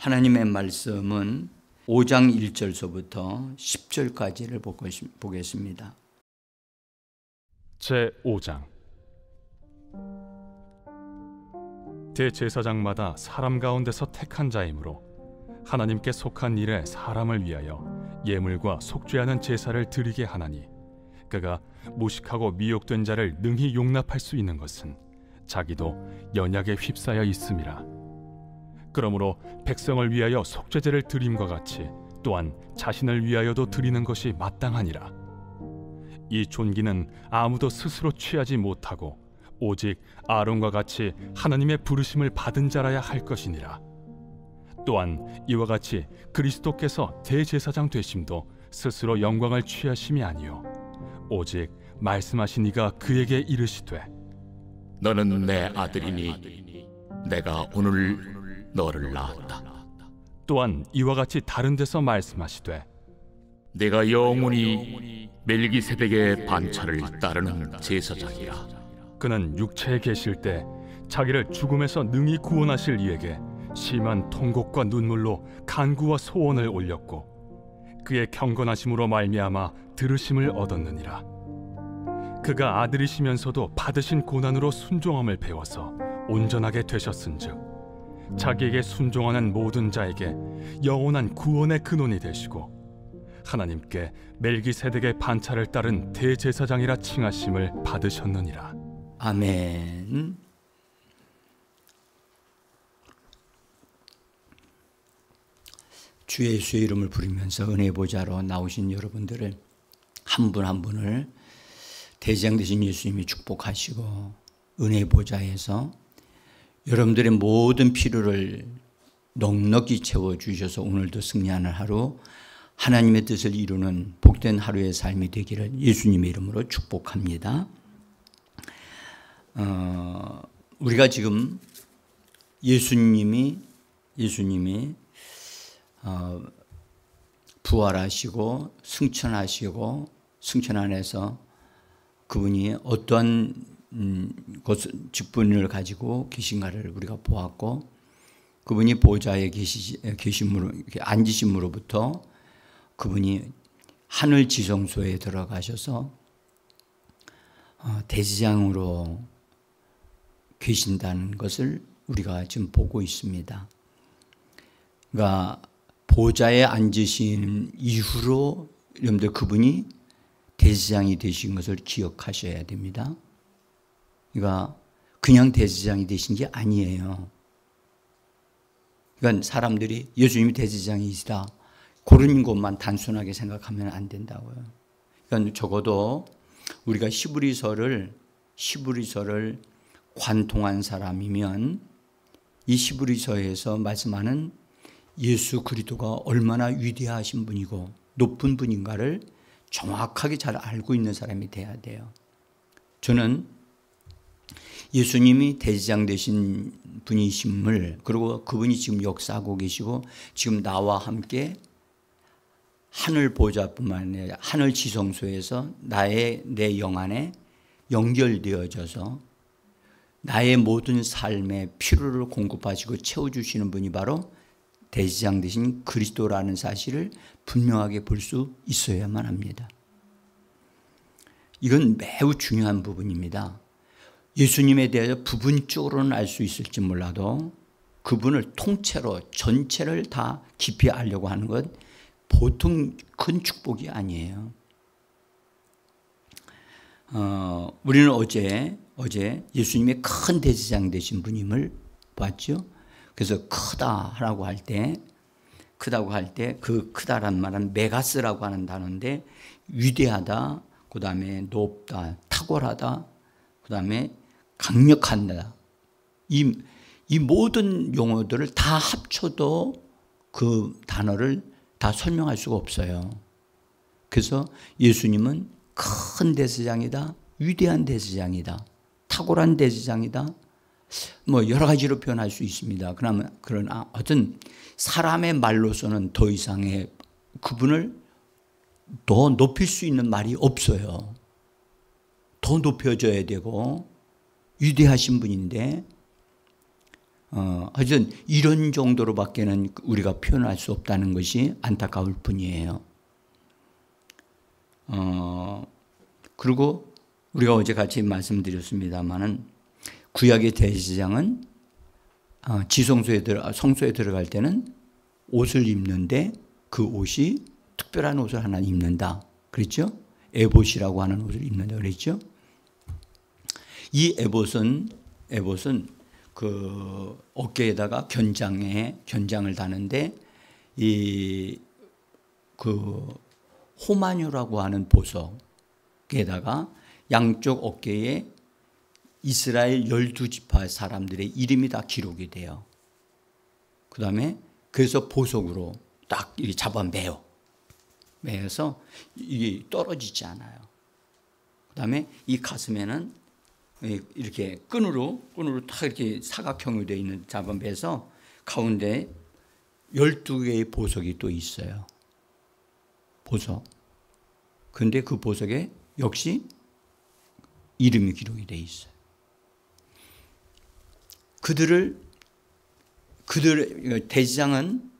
하나님의 말씀은 5장 1절서부터 10절까지를 보겠습니다. 제5장. 대제사장마다 사람 가운데서 택한 자이므로 하나님께 속한 일에 사람을 위하여 예물과 속죄하는 제사를 드리게 하나니, 그가 무식하고 미혹된 자를 능히 용납할 수 있는 것은 자기도 연약에 휩싸여 있음이라. 그러므로 백성을 위하여 속죄제를 드림과 같이 또한 자신을 위하여도 드리는 것이 마땅하니라. 이 존귀는 아무도 스스로 취하지 못하고 오직 아론과 같이 하나님의 부르심을 받은 자라야 할 것이니라. 또한 이와 같이 그리스도께서 대제사장 되심도 스스로 영광을 취하심이 아니요 오직 말씀하신 이가 그에게 이르시되, 너는 내 아들이니 내가 오늘 너를 낳았다. 또한 이와 같이 다른 데서 말씀하시되, 내가 영원히 멜기세덱의 반차를 따르는 제사장이라. 그는 육체에 계실 때 자기를 죽음에서 능히 구원하실 이에게 심한 통곡과 눈물로 간구와 소원을 올렸고 그의 경건하심으로 말미암아 들으심을 얻었느니라. 그가 아들이시면서도 받으신 고난으로 순종함을 배워서 온전하게 되셨은즉 자기에게 순종하는 모든 자에게 영원한 구원의 근원이 되시고 하나님께 멜기세덱의 반차를 따른 대제사장이라 칭하심을 받으셨느니라. 아멘. 주 예수의 이름을 부르면서 은혜 보좌로 나오신 여러분들을 한 분 한 분을 대제사장 되신 예수님이 축복하시고 은혜 보좌에서 여러분들의 모든 필요를 넉넉히 채워주셔서 오늘도 승리하는 하루, 하나님의 뜻을 이루는 복된 하루의 삶이 되기를 예수님의 이름으로 축복합니다. 우리가 지금 예수님이 부활하시고 승천하시고 승천 안에서 그분이 어떠한 직분을 가지고 계신가를 우리가 보았고, 그분이 보좌에 계심으로 앉으심으로부터 그분이 하늘 지성소에 들어가셔서 대제사장으로 계신다는 것을 우리가 지금 보고 있습니다. 그러니까 보좌에 앉으신 이후로 여러분들 그분이 대제사장이 되신 것을 기억하셔야 됩니다. 그러니까 그냥 대제사장이 되신 게 아니에요. 그러니까 사람들이 예수님이 대제사장이시다 그런 것만 단순하게 생각하면 안 된다고요. 그러니까 적어도 우리가 히브리서를 관통한 사람이면 이 히브리서에서 말씀하는 예수 그리스도가 얼마나 위대하신 분이고 높은 분인가를 정확하게 잘 알고 있는 사람이 돼야 돼요. 저는 예수님이 대제사장 되신 분이심을, 그리고 그분이 지금 역사하고 계시고 지금 나와 함께 하늘 보좌뿐만 아니라 하늘 지성소에서 내 영 안에 연결되어져서 나의 모든 삶의 필요를 공급하시고 채워주시는 분이 바로 대제사장 되신 그리스도라는 사실을 분명하게 볼 수 있어야만 합니다. 이건 매우 중요한 부분입니다. 예수님에 대해서 부분적으로는 알 수 있을지 몰라도 그분을 통째로 전체를 다 깊이 알려고 하는 것 보통 큰 축복이 아니에요. 우리는 어제 예수님의 큰 대제사장 되신 분임을 봤죠. 그래서 크다라고 할 때 그 크다란 말은 메가스라고 하는 단어인데 위대하다, 그 다음에 높다, 탁월하다, 그 다음에 강력하다. 이 모든 용어들을 다 합쳐도 그 단어를 다 설명할 수가 없어요. 그래서 예수님은 큰 대제사장이다, 위대한 대제사장이다, 탁월한 대제사장이다, 뭐 여러 가지로 표현할 수 있습니다. 그러나 어떤 사람의 말로서는 더 이상의 그분을 더 높일 수 있는 말이 없어요. 더 높여져야 되고 위대하신 분인데 하여튼 이런 정도로밖에는 우리가 표현할 수 없다는 것이 안타까울 뿐이에요. 그리고 우리가 어제 같이 말씀드렸습니다마는 구약의 대제사장은 성소에 들어갈 때는 옷을 입는데 그 옷이 특별한 옷을 하나 입는다. 그랬죠? 에봇이라고 하는 옷을 입는다 그랬죠? 이 에봇은 그 어깨에다가 견장을 다는데 그 호마뇨라고 하는 보석에다가 양쪽 어깨에 이스라엘 12지파 사람들의 이름이 다 기록이 돼요. 그 다음에 그래서 보석으로 딱 이렇게 잡아 매어서 이게 떨어지지 않아요. 그 다음에 이 가슴에는 이렇게 끈으로 딱 이렇게 사각형으로 되어 있는 잡아 매서 가운데 12개의 보석이 또 있어요. 보석. 그런데 그 보석에 역시 이름이 기록이 되어 있어요. 대제사장은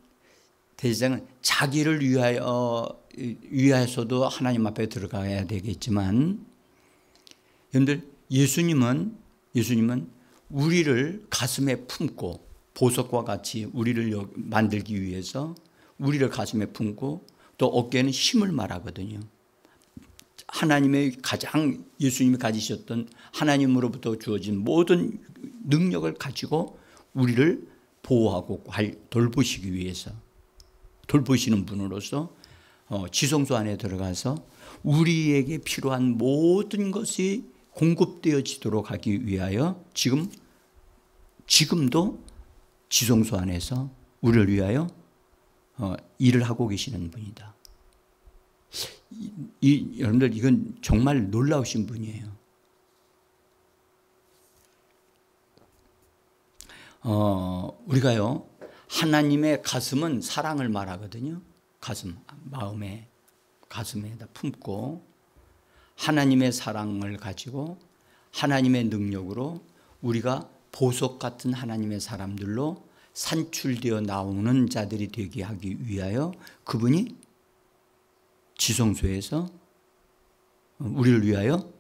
자기를 위하여서도 하나님 앞에 들어가야 되겠지만, 여러분들 예수님은 우리를 가슴에 품고 보석과 같이 우리를 만들기 위해서 우리를 가슴에 품고 또 어깨에는 힘을 말하거든요. 하나님의 예수님이 가지셨던 하나님으로부터 주어진 모든 능력을 가지고 우리를 보호하고 돌보시기 위해서, 돌보시는 분으로서 지성소 안에 들어가서 우리에게 필요한 모든 것이 공급되어지도록 하기 위하여 지금도 지성소 안에서 우리를 위하여 일을 하고 계시는 분이다. 여러분들 이건 정말 놀라우신 분이에요. 우리가요, 하나님의 가슴은 사랑을 말하거든요. 가슴에다 품고 하나님의 사랑을 가지고 하나님의 능력으로 우리가 보석 같은 하나님의 사람들로 산출되어 나오는 자들이 되게 하기 위하여 그분이 지성소에서 우리를 위하여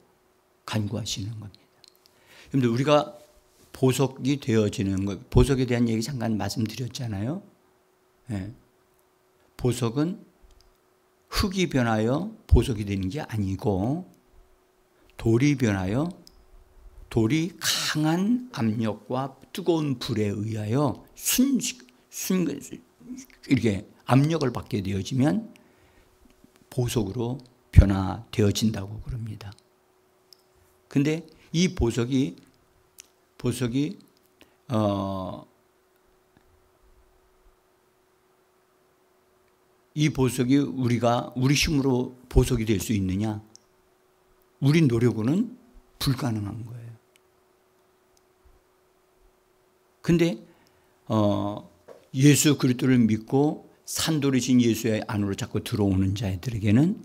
간구하시는 겁니다. 여러분들 우리가 보석이 되어지는 것, 보석에 대한 얘기 잠깐 말씀드렸잖아요. 네. 보석은 흙이 변하여 보석이 되는 게 아니고 돌이 변하여 돌이 강한 압력과 뜨거운 불에 의하여 이렇게 압력을 받게 되어지면 보석으로 변화되어진다고 그럽니다. 근데 이 보석이 우리 힘으로 보석이 될 수 있느냐? 우리 노력으로는 불가능한 거예요. 근데 예수 그리스도를 믿고 산돌이신 예수의 안으로 자꾸 들어오는 자들에게는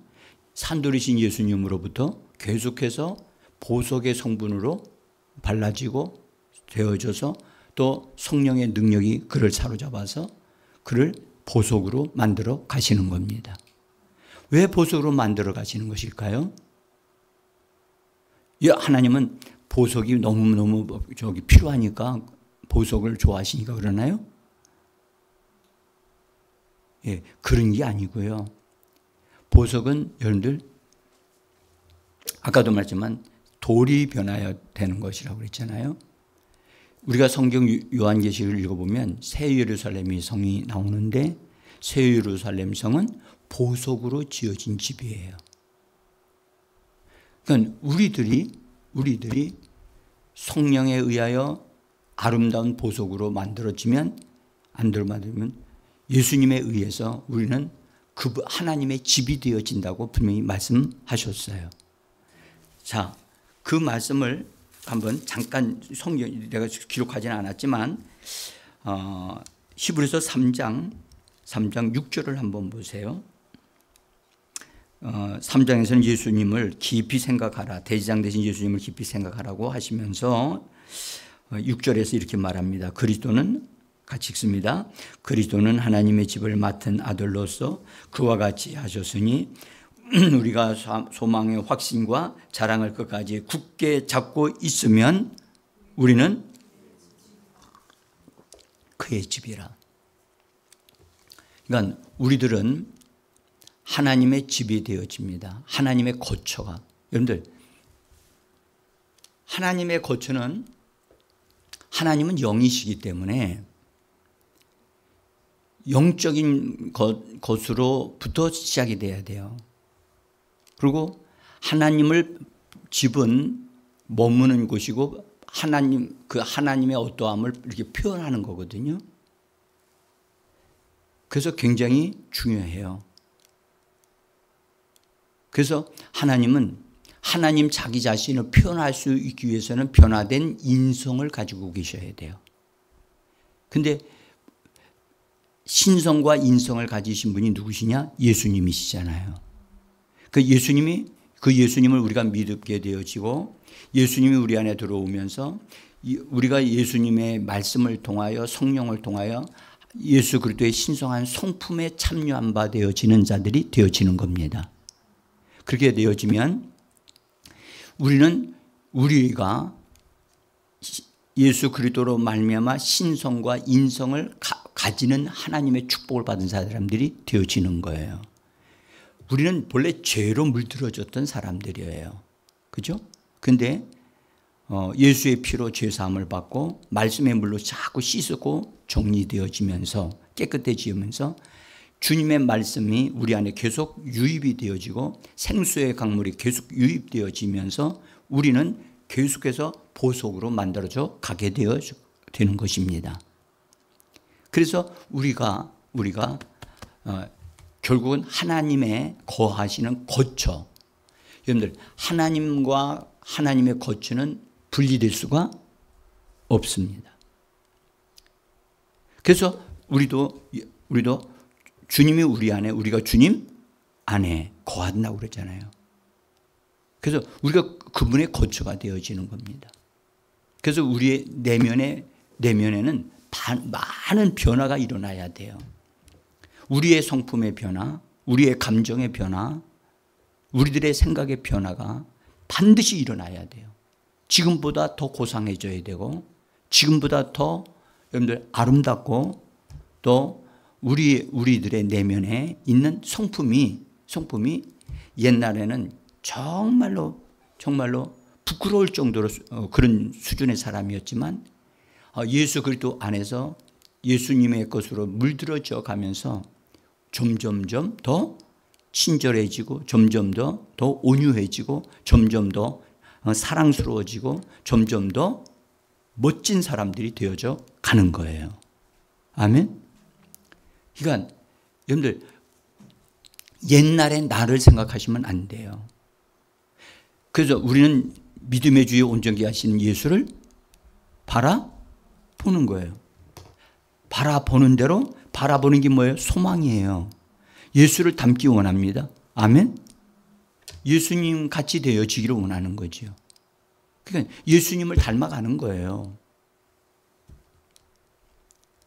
산돌이신 예수님으로부터 계속해서 보석의 성분으로 발라지고 되어져서 또 성령의 능력이 그를 사로잡아서 그를 보석으로 만들어 가시는 겁니다. 왜 보석으로 만들어 가시는 것일까요? 하나님은 보석이 너무너무 필요하니까 보석을 좋아하시니까 그러나요? 예, 그런 게 아니고요. 보석은 여러분들 아까도 말했지만 돌이 변화해야 되는 것이라고 그랬잖아요. 우리가 성경 요한계시를 읽어보면 새 예루살렘이 성이 나오는데 새 예루살렘 성은 보석으로 지어진 집이에요. 그러니까 우리들이 성령에 의하여 아름다운 보석으로 만들어지면 예수님에 의해서 우리는 그 하나님의 집이 되어진다고 분명히 말씀하셨어요. 자, 그 말씀을 한번 잠깐 내가 기록하지는 않았지만 히브리서 3장 6절을 한번 보세요. 3장에서는 예수님을 깊이 생각하라. 대제사장 되신 예수님을 깊이 생각하라고 하시면서 6절에서 이렇게 말합니다. 그리스도는 같이 읽습니다. 그리스도는 하나님의 집을 맡은 아들로서 그와 같이 하셨으니 우리가 소망의 확신과 자랑을 끝까지 굳게 잡고 있으면 우리는 그의 집이라. 그러니까 우리들은 하나님의 집이 되어집니다. 하나님의 거처가. 여러분들, 하나님의 거처는, 하나님은 영이시기 때문에 영적인 것으로부터 시작이 돼야 돼요. 그리고 하나님을, 집은 머무는 곳이고 그 하나님의 어떠함을 이렇게 표현하는 거거든요. 그래서 굉장히 중요해요. 그래서 하나님은 하나님 자기 자신을 표현할 수 있기 위해서는 변화된 인성을 가지고 계셔야 돼요. 근데 신성과 인성을 가지신 분이 누구시냐? 예수님이시잖아요. 그 예수님을 우리가 믿게 되어지고 예수님이 우리 안에 들어오면서 우리가 예수님의 말씀을 통하여 성령을 통하여 예수 그리스도의 신성한 성품에 참여한 바 되어지는 자들이 되어지는 겁니다. 그렇게 되어지면 우리가 예수 그리스도로 말미암아 신성과 인성을 가지는 하나님의 축복을 받은 사람들이 되어지는 거예요. 우리는 본래 죄로 물들어졌던 사람들이에요. 그죠? 근데 예수의 피로 죄 사함을 받고 말씀의 물로 자꾸 씻고 정리되어지면서 깨끗해지면서 주님의 말씀이 우리 안에 계속 유입이 되어지고 생수의 강물이 계속 유입되어지면서 우리는 계속해서 보석으로 만들어져 가게 되는 것입니다. 그래서 우리가 결국은 하나님의 거하시는 거처. 여러분들, 하나님과 하나님의 거처는 분리될 수가 없습니다. 그래서 우리도 주님이 우리 안에, 우리가 주님 안에 거한다고 그랬잖아요. 그래서 우리가 그분의 거처가 되어지는 겁니다. 그래서 우리의 내면에는 많은 변화가 일어나야 돼요. 우리의 성품의 변화, 우리의 감정의 변화, 우리들의 생각의 변화가 반드시 일어나야 돼요. 지금보다 더 고상해져야 되고, 지금보다 더 여러분들 아름답고, 또 우리들의 내면에 있는 성품이 옛날에는 정말로 부끄러울 정도로 그런 수준의 사람이었지만 예수 그리스도 안에서 예수님의 것으로 물들어져 가면서 점점점 더 친절해지고 점점 더 온유해지고 점점 더 사랑스러워지고 점점 더 멋진 사람들이 되어져 가는 거예요. 아멘. 그러니까 여러분들 옛날의 나를 생각하시면 안 돼요. 그래서 우리는 믿음의 주에 온전케 하시는 예수를 바라보는 거예요. 바라보는 대로 바라보는 게 뭐예요? 소망이에요. 예수를 닮기 원합니다. 아멘. 예수님 같이 되어지기를 원하는 거죠. 그러니까 예수님을 닮아가는 거예요.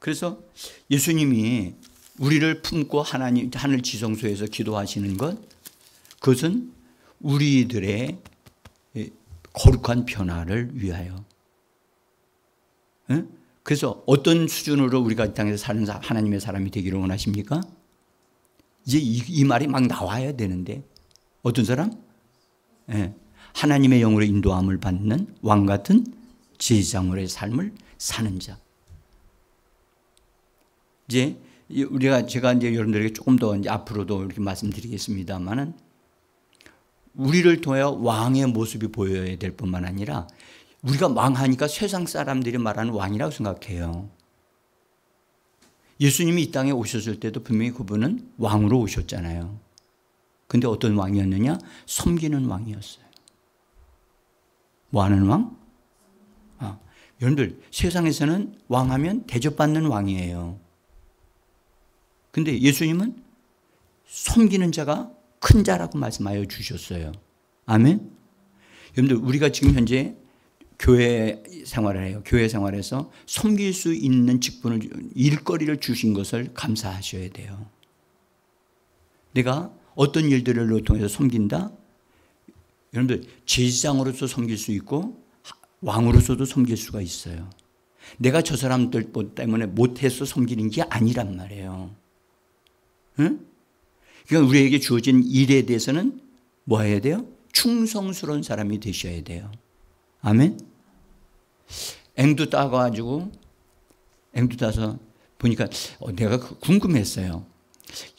그래서 예수님이 우리를 품고 하늘 지성소에서 기도하시는 것, 그것은 우리들의 거룩한 변화를 위하여. 그래서 어떤 수준으로 우리가 이 땅에서 사는 하나님의 사람이 되기를 원하십니까? 이제 이 말이 막 나와야 되는데 어떤 사람? 하나님의 영으로 인도함을 받는 왕 같은 제사장의 삶을 사는 자. 이제 제가 이제 여러분들에게 조금 더 이제 앞으로도 이렇게 말씀드리겠습니다만은 우리를 통하여 왕의 모습이 보여야 될 뿐만 아니라 우리가 왕하니까 세상 사람들이 말하는 왕이라고 생각해요. 예수님이 이 땅에 오셨을 때도 분명히 그분은 왕으로 오셨잖아요. 근데 어떤 왕이었느냐? 섬기는 왕이었어요. 뭐 하는 왕? 여러분들 세상에서는 왕하면 대접받는 왕이에요. 근데 예수님은 섬기는 자가 큰 자라고 말씀하여 주셨어요. 아멘. 여러분들 우리가 지금 현재 교회 생활을 해요. 교회 생활에서 섬길 수 있는 직분을, 일거리를 주신 것을 감사하셔야 돼요. 내가 어떤 일들을 통해서 섬긴다? 여러분들, 제사장으로서 섬길 수 있고 왕으로서도 섬길 수가 있어요. 내가 저 사람들 때문에 못해서 섬기는 게 아니란 말이에요. 응? 그러니까 우리에게 주어진 일에 대해서는 뭐 해야 돼요? 충성스러운 사람이 되셔야 돼요. 아멘? 앵두 따가지고, 앵두 따서 보니까 내가 궁금했어요.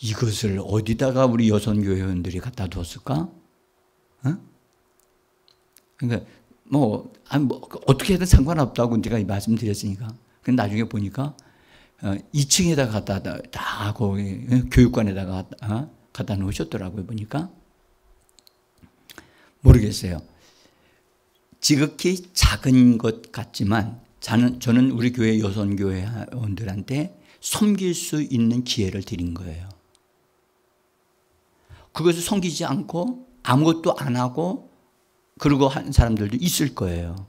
이것을 어디다가 우리 여성교회원들이 갖다 뒀을까? 어? 그러니까 어떻게든 상관없다고 제가 말씀드렸으니까. 근데 나중에 보니까 2층에다가 갖다 거기 교육관에다가 갖다 놓으셨더라고요. 보니까 모르겠어요. 지극히 작은 것 같지만 저는 우리 교회 여성교회원들한테 섬길 수 있는 기회를 드린 거예요. 그것을 섬기지 않고 아무것도 안 하고 그러고 한 사람들도 있을 거예요.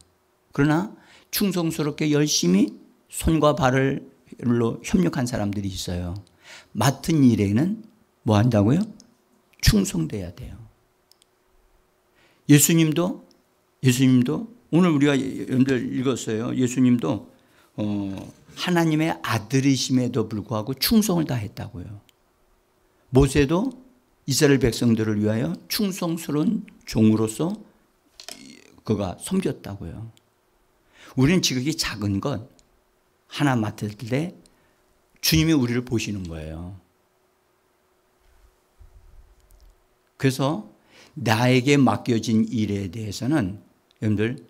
그러나 충성스럽게 열심히 손과 발로 협력한 사람들이 있어요. 맡은 일에는 뭐 한다고요? 충성돼야 돼요. 예수님도 오늘 우리가 여러분들 읽었어요. 예수님도 하나님의 아들이심에도 불구하고 충성을 다했다고요. 모세도 이스라엘 백성들을 위하여 충성스러운 종으로서 그가 섬겼다고요. 우리는 지극히 작은 것 하나 맡을 때 주님이 우리를 보시는 거예요. 그래서 나에게 맡겨진 일에 대해서는 여러분들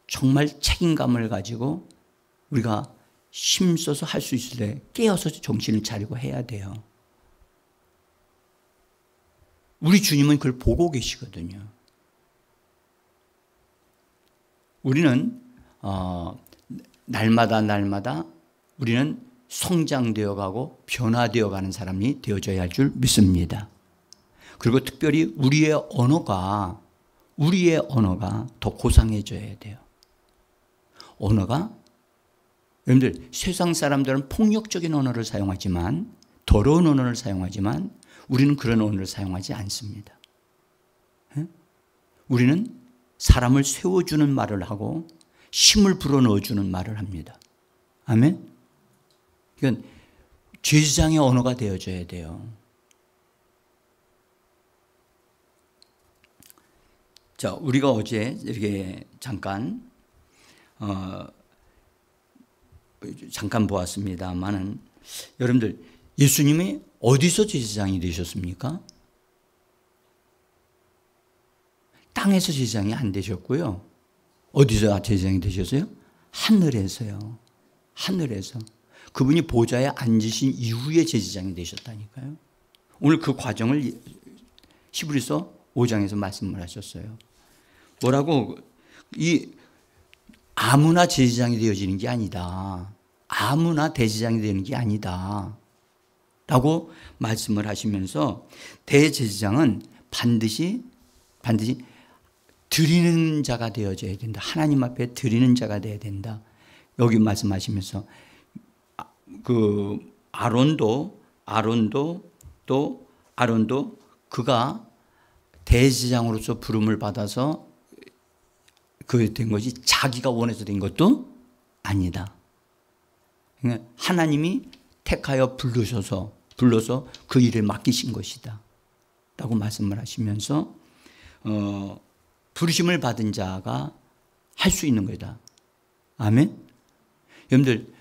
정말 책임감을 가지고 우리가 힘써서 할 수 있을 때 깨어서 정신을 차리고 해야 돼요. 우리 주님은 그걸 보고 계시거든요. 우리는 날마다 우리는 성장되어 가고 변화되어 가는 사람이 되어져야 할 줄 믿습니다. 그리고 특별히 우리의 언어가 더 고상해져야 돼요. 언어가 여러분들 세상 사람들은 폭력적인 언어를 사용하지만 더러운 언어를 사용하지만 우리는 그런 언어를 사용하지 않습니다. 우리는 사람을 세워주는 말을 하고 힘을 불어넣어주는 말을 합니다. 아멘? 그러니까 제사장의 언어가 되어져야 돼요. 자, 우리가 어제 이렇게 잠깐 보았습니다만은 여러분들 예수님이 어디서 제사장이 되셨습니까? 땅에서 제사장이 안 되셨고요. 어디서 제사장이 되셨어요? 하늘에서요. 하늘에서. 그분이 보좌에 앉으신 이후에 제사장이 되셨다니까요. 오늘 그 과정을 히브리서 5장에서 말씀을 하셨어요. 뭐라고? 아무나 제사장이 되어지는 게 아니다. 아무나 대제사장이 되는 게 아니다. 라고 말씀을 하시면서 대제사장은 반드시 드리는 자가 되어져야 된다. 하나님 앞에 드리는 자가 되어야 된다. 여기 말씀하시면서 아론도 그가 대제사장으로서 부름을 받아서 그 된 것이 자기가 원해서 된 것도 아니다. 하나님이 택하여 불러서 그 일을 맡기신 것이다. 라고 말씀을 하시면서 부르심을 받은 자가 할 수 있는 거다. 아멘? 여러분들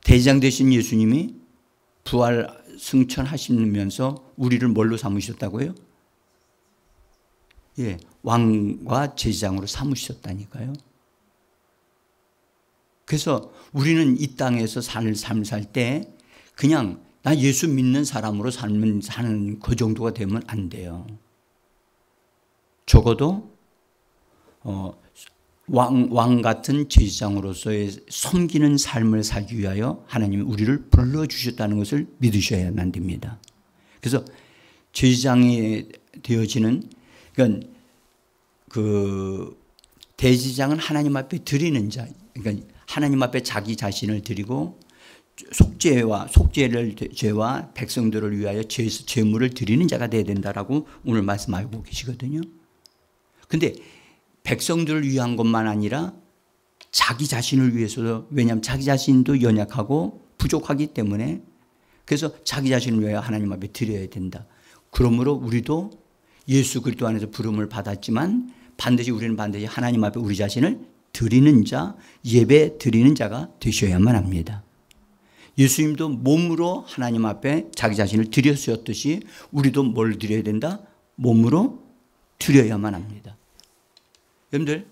대제사장 되신 예수님이 부활 승천하시면서 우리를 뭘로 삼으셨다고요? 예, 왕과 제사장으로 삼으셨다니까요. 그래서 우리는 이 땅에서 삶을 살 때 그냥 나 예수 믿는 사람으로 사는 그 정도가 되면 안 돼요. 적어도 왕 같은 제사장으로서의 섬기는 삶을 살기 위하여 하나님이 우리를 불러주셨다는 것을 믿으셔야만 됩니다. 그래서 제사장이 되어지는 그러니까 대제사장은 하나님 앞에 드리는 자, 그러니까 하나님 앞에 자기 자신을 드리고 속죄를 죄와 백성들을 위하여 제물을 드리는 자가 되어야 된다라고 오늘 말씀 알고 계시거든요. 근데 백성들을 위한 것만 아니라 자기 자신을 위해서도, 왜냐하면 자기 자신도 연약하고 부족하기 때문에, 그래서 자기 자신을 위하여 하나님 앞에 드려야 된다. 그러므로 우리도 예수 그리스도 안에서 부름을 받았지만 우리는 반드시 하나님 앞에 우리 자신을 드리는 자, 예배 드리는 자가 되셔야만 합니다. 예수님도 몸으로 하나님 앞에 자기 자신을 드렸었듯이 우리도 뭘 드려야 된다? 몸으로 드려야만 합니다. 여러분들,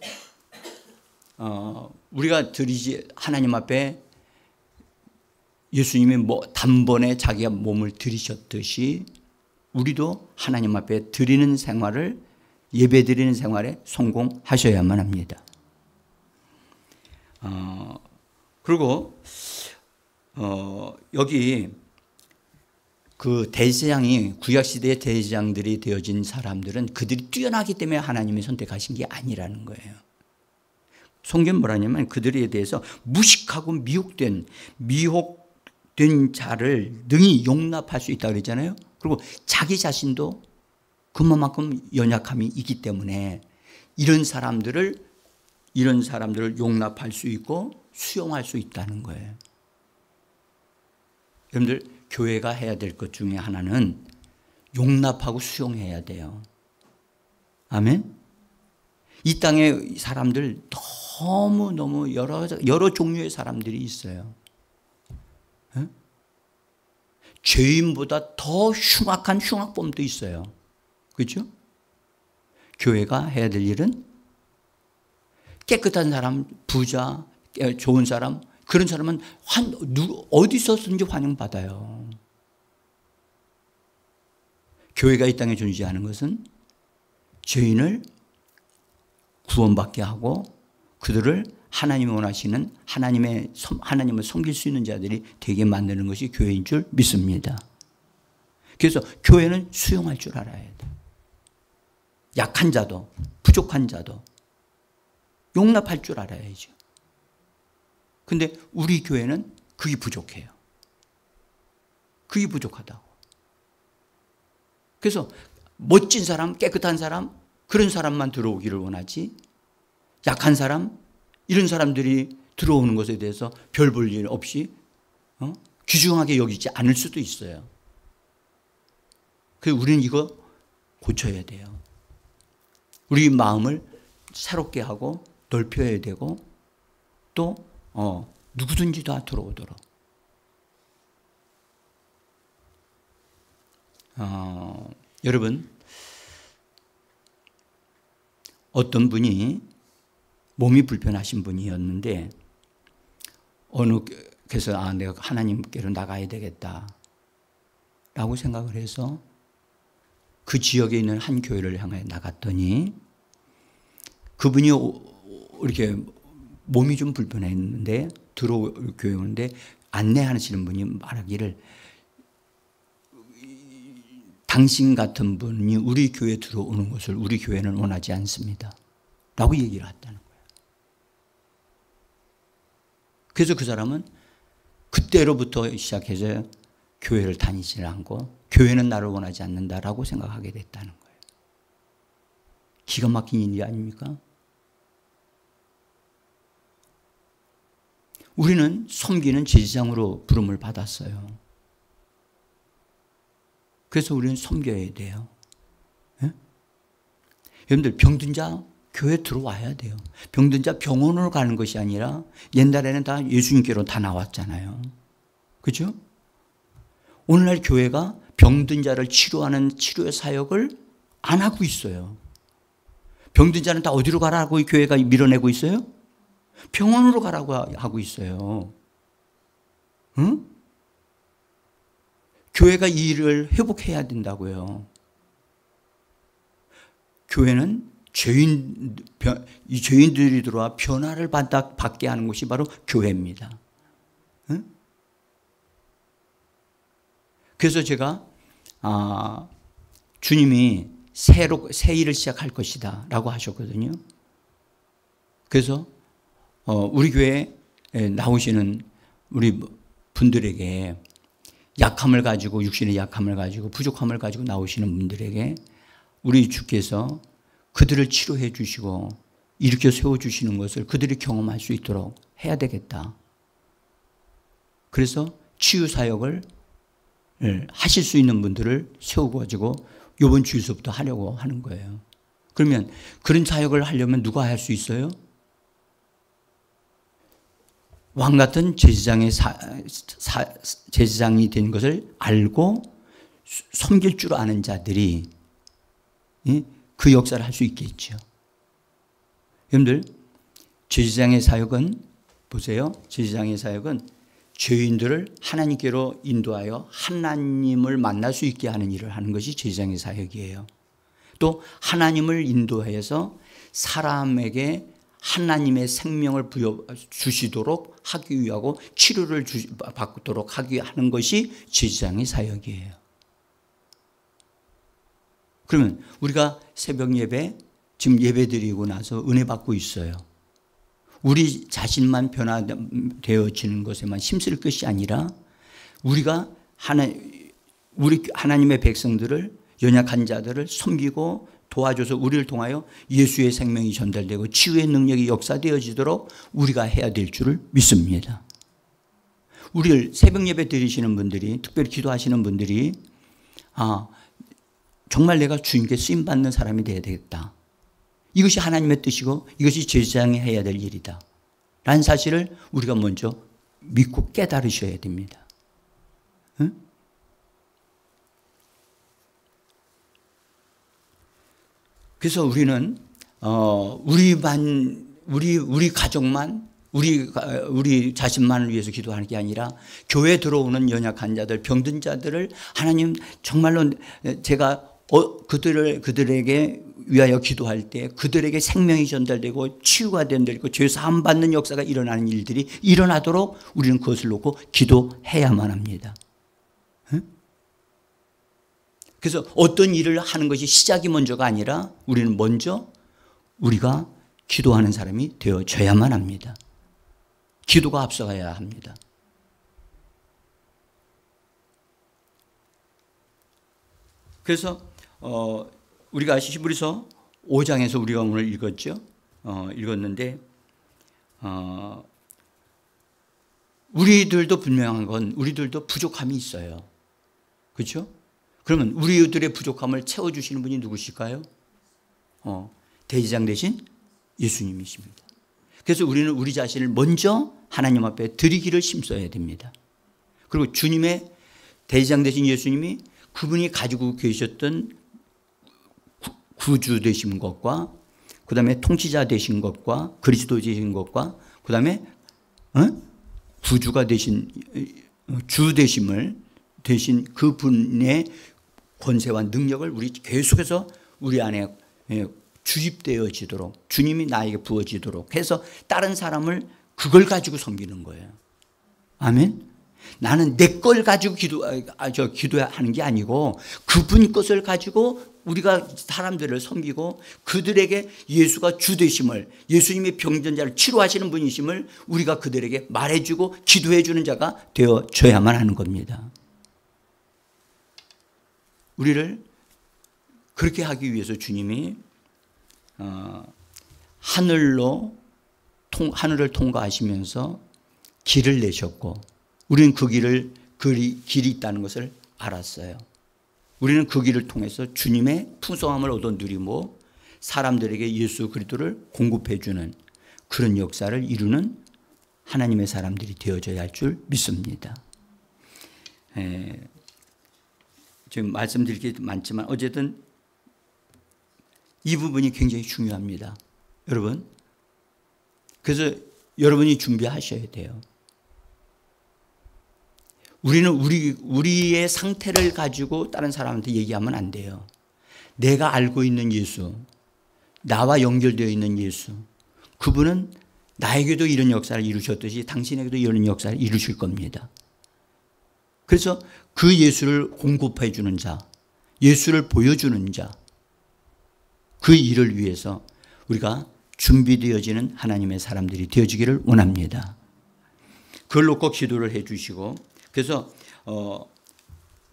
우리가 하나님 앞에 예수님이 단번에 자기가 몸을 드리셨듯이 우리도 하나님 앞에 드리는 생활을, 예배 드리는 생활에 성공하셔야만 합니다. 그리고 여기 그 대제사장이, 구약시대의 대제사장들이 되어진 사람들은 그들이 뛰어나기 때문에 하나님이 선택하신 게 아니라는 거예요. 성경은 뭐라냐면 그들에 대해서 무식하고 미혹된 자를 능히 용납할 수 있다고 그랬잖아요. 그리고 자기 자신도 그만큼 연약함이 있기 때문에 이런 사람들을 용납할 수 있고 수용할 수 있다는 거예요. 여러분들, 교회가 해야 될 것 중에 하나는 용납하고 수용해야 돼요. 아멘? 이 땅에 사람들 너무 여러 종류의 사람들이 있어요. 네? 죄인보다 더 흉악한 흉악범도 있어요. 그렇죠? 교회가 해야 될 일은 깨끗한 사람, 부자, 좋은 사람, 그런 사람은 어디서든지 환영받아요. 교회가 이 땅에 존재하는 것은 죄인을 구원받게 하고 그들을 하나님이 원하시는 하나님을 섬길 수 있는 자들이 되게 만드는 것이 교회인 줄 믿습니다. 그래서 교회는 수용할 줄 알아야 돼. 약한 자도 부족한 자도 용납할 줄 알아야죠. 근데 우리 교회는 그게 부족해요. 그게 부족하다고. 그래서 멋진 사람, 깨끗한 사람, 그런 사람만 들어오기를 원하지, 약한 사람, 이런 사람들이 들어오는 것에 대해서 별 볼 일 없이 귀중하게 여기지 않을 수도 있어요. 그래서 우리는 이거 고쳐야 돼요. 우리 마음을 새롭게 하고 넓혀야 되고 또 누구든지 다 들어오도록. 여러분, 어떤 분이 몸이 불편하신 분이었는데 그래서 내가 하나님께로 나가야 되겠다 라고 생각을 해서 그 지역에 있는 한 교회를 향해 나갔더니 그분이 이렇게 몸이 좀 불편했는데 교회 오는데 안내하시는 분이 말하기를, 당신 같은 분이 우리 교회에 들어오는 것을 우리 교회는 원하지 않습니다 라고 얘기를 했다는 거예요. 그래서 그 사람은 그때로부터 시작해서 교회를 다니지 않고 교회는 나를 원하지 않는다라고 생각하게 됐다는 거예요. 기가 막힌 일이 아닙니까? 우리는 섬기는 제사장으로 부름을 받았어요. 그래서 우리는 섬겨야 돼요. 예? 여러분들, 병든 자 교회 들어와야 돼요. 병든 자 병원으로 가는 것이 아니라 옛날에는 다 예수님께로 다 나왔잖아요. 그렇죠? 오늘날 교회가 병든 자를 치료하는 치료의 사역을 안 하고 있어요. 병든 자는 다 어디로 가라고 교회가 밀어내고 있어요? 병원으로 가라고 하고 있어요. 응? 교회가 이 일을 회복해야 된다고요. 교회는 이 죄인들이 들어와 변화를 받게 하는 것이 바로 교회입니다. 응? 그래서 제가 주님이 새 일을 시작할 것이다 라고 하셨거든요. 그래서 우리 교회에 나오시는 우리 분들에게 약함을 가지고, 육신의 약함을 가지고, 부족함을 가지고 나오시는 분들에게 우리 주께서 그들을 치료해 주시고 일으켜 세워주시는 것을 그들이 경험할 수 있도록 해야 되겠다. 그래서 치유 사역을 하실 수 있는 분들을 세우고 가지고 이번 주일서부터 하려고 하는 거예요. 그러면 그런 사역을 하려면 누가 할 수 있어요? 왕 같은 제사장이 된 것을 알고 섬길 줄 아는 자들이 그 역사를 할 수 있겠죠. 여러분들, 제사장의 사역은 보세요. 제사장의 사역은 죄인들을 하나님께로 인도하여 하나님을 만날 수 있게 하는 일을 하는 것이 제사장의 사역이에요. 또 하나님을 인도해서 사람에게 하나님의 생명을 주시도록 하기 위하고 치료를 받도록 하기 하는 것이 제사장의 사역이에요. 그러면 우리가 새벽 예배, 지금 예배 드리고 나서 은혜 받고 있어요. 우리 자신만 변화되어지는 것에만 힘쓸 것이 아니라 우리가 우리 하나님의 백성들을, 연약한 자들을 섬기고 도와줘서 우리를 통하여 예수의 생명이 전달되고 치유의 능력이 역사되어지도록 우리가 해야 될 줄을 믿습니다. 우리를 새벽 예배 드리시는 분들이, 특별히 기도하시는 분들이 정말 내가 주님께 쓰임받는 사람이 되어야 되겠다. 이것이 하나님의 뜻이고 이것이 제사장이 해야 될 일이다 라는 사실을 우리가 먼저 믿고 깨달으셔야 됩니다. 응? 그래서 우리는 우리 가족만, 우리 자신만을 위해서 기도하는 게 아니라 교회에 들어오는 연약한 자들, 병든 자들을 하나님 정말로 제가 그들에게 위하여 기도할 때 그들에게 생명이 전달되고 치유가 된다고 죄 사함 받는 역사가 일어나는 일들이 일어나도록 우리는 그것을 놓고 기도해야만 합니다. 그래서 어떤 일을 하는 것이 시작이 먼저가 아니라 우리는 먼저 우리가 기도하는 사람이 되어져야만 합니다. 기도가 앞서가야 합니다. 그래서 우리가 히브리서 5장에서 우리가 오늘 읽었죠. 읽었는데 우리들도 분명한 건 우리들도 부족함이 있어요. 그렇죠? 그러면 우리들의 부족함을 채워주시는 분이 누구실까요? 대제사장 대신 예수님이십니다. 그래서 우리는 우리 자신을 먼저 하나님 앞에 드리기를 힘써야 됩니다. 그리고 주님의 대제사장 대신 예수님이 그분이 가지고 계셨던 구주 되신 것과 그 다음에 통치자 되신 것과 그리스도 되신 것과 그 다음에 구주가 되신 주 되심을 대신 그분의 권세와 능력을 우리 계속해서 우리 안에 주입되어지도록 주님이 나에게 부어지도록 해서 다른 사람을 그걸 가지고 섬기는 거예요. 아멘. 나는 내 걸 가지고 기도하는 게 아니고 그분 것을 가지고 우리가 사람들을 섬기고 그들에게 예수가 주 되심을, 예수님이 병든 자를 치료하시는 분이심을 우리가 그들에게 말해주고 기도해주는 자가 되어져야만 하는 겁니다. 우리를 그렇게 하기 위해서 주님이 하늘을 통과하시면서 길을 내셨고 우리는 그 길이 있다는 것을 알았어요. 우리는 그 길을 통해서 주님의 풍성함을 얻어 누리고 사람들에게 예수 그리스도를 공급해 주는 그런 역사를 이루는 하나님의 사람들이 되어져야 할 줄 믿습니다. 지금 말씀드릴 게 많지만 어쨌든 이 부분이 굉장히 중요합니다. 여러분. 그래서 여러분이 준비하셔야 돼요. 우리는 우리의 상태를 가지고 다른 사람한테 얘기하면 안 돼요. 내가 알고 있는 예수, 나와 연결되어 있는 예수, 그분은 나에게도 이런 역사를 이루셨듯이 당신에게도 이런 역사를 이루실 겁니다. 그래서 그 예수를 공급해 주는 자, 예수를 보여주는 자, 그 일을 위해서 우리가 준비되어지는 하나님의 사람들이 되어지기를 원합니다. 그걸 놓고 기도를 해 주시고, 그래서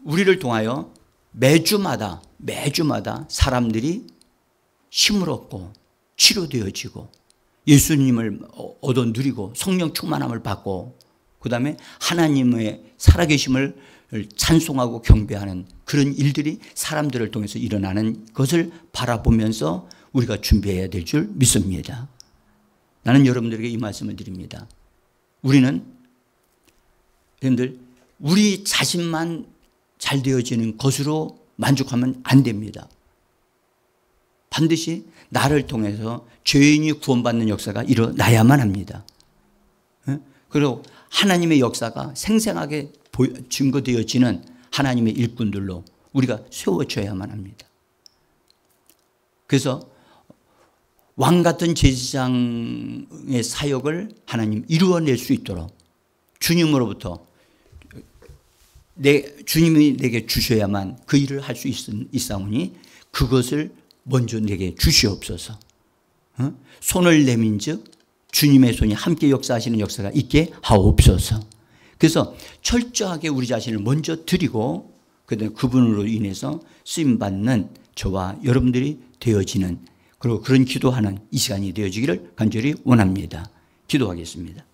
우리를 통하여 매주마다 사람들이 힘을 얻고 치료되어지고 예수님을 얻어 누리고 성령 충만함을 받고 그 다음에 하나님의 살아계심을 찬송하고 경배하는 그런 일들이 사람들을 통해서 일어나는 것을 바라보면서 우리가 준비해야 될 줄 믿습니다. 나는 여러분들에게 이 말씀을 드립니다. 우리는 여러분들 우리 자신만 잘 되어지는 것으로 만족하면 안 됩니다. 반드시 나를 통해서 죄인이 구원받는 역사가 일어나야만 합니다. 그리고 하나님의 역사가 생생하게 증거되어지는 하나님의 일꾼들로 우리가 세워져야만 합니다. 그래서 왕 같은 제사장의 사역을 하나님 이루어낼 수 있도록 주님으로부터 주님이 내게 주셔야만 그 일을 할 수 있사오니 그것을 먼저 내게 주시옵소서. 손을 내민 즉 주님의 손이 함께 역사하시는 역사가 있게 하옵소서. 그래서 철저하게 우리 자신을 먼저 드리고 그다음에 그분으로 인해서 쓰임받는 저와 여러분들이 되어지는, 그리고 그런 기도하는 이 시간이 되어지기를 간절히 원합니다. 기도하겠습니다.